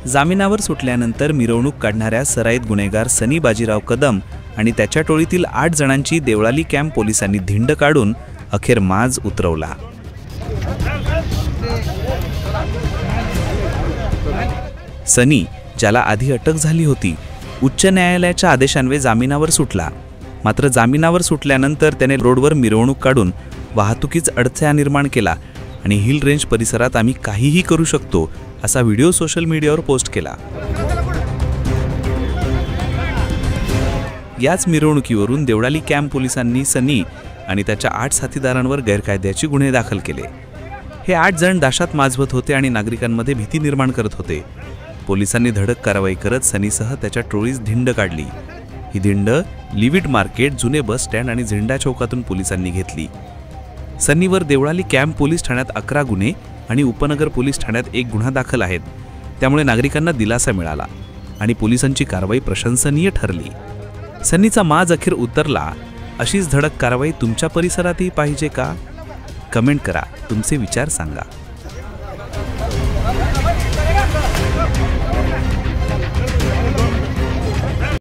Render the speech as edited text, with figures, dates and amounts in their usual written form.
जामिनावर सुटल्यानंतर मिरवणूक काढणाऱ्या सराईत गुन्हेगार सनी बाजीराव कदम आणि त्याच्या टोळीतील 8 जणांची देवळाली कॅम्प पोलिसांनी धिंड काढून अखेर माज उतरवला। सनी, ज्याला आधी अटक झाली होती, उच्च न्यायालयाच्या आदेशान्वये जामिनावर सुटला। मात्र जामिनावर सुटल्यानंतर त्याने रोडवर मिरवणूक काढून वाहतुकीचा अडथळा निर्माण केला आणि हिल रेंज परिसरात आम्ही काहीही करू शकतो असा व्हिडिओ सोशल मीडियावर पोस्ट केला। याच मिरवणुकीवरून देवळाली कॅम्प पोलिसांनी सनी आणि त्याच्या 8 साथीदारांवर गैरकायद्याचे गुन्हे दाखल केले। हे 8 जण दाशात माजवत होते आणि नागरिकांमध्ये भीती निर्माण करत होते। पोलिसांनी धडक कारवाई करत सनीसह त्याच्या टोळीस धिंड काढली। ही धिंड लिव्हिट मार्केट, जुने बस स्टँड आणि झेंडा चौकातून पोलिसांनी घेतली। सनीवर देवळाली कॅम्प पोलीस ठाण्यात 11 गुन्हे आणि उपनगर पोलीस ठाण्यात 1 गुन्हा दाखल आहेत। त्यामुळे नागरिकांना दिलासा मिळाला आणि पोलिसांची कारवाई प्रशंसनीय ठरली। सनीचा माज अखेर उतरला। अशीच धडक कारवाई तुमच्या परिसरातही पाहिजे का? कमेंट करा, तुमचे विचार सांगा।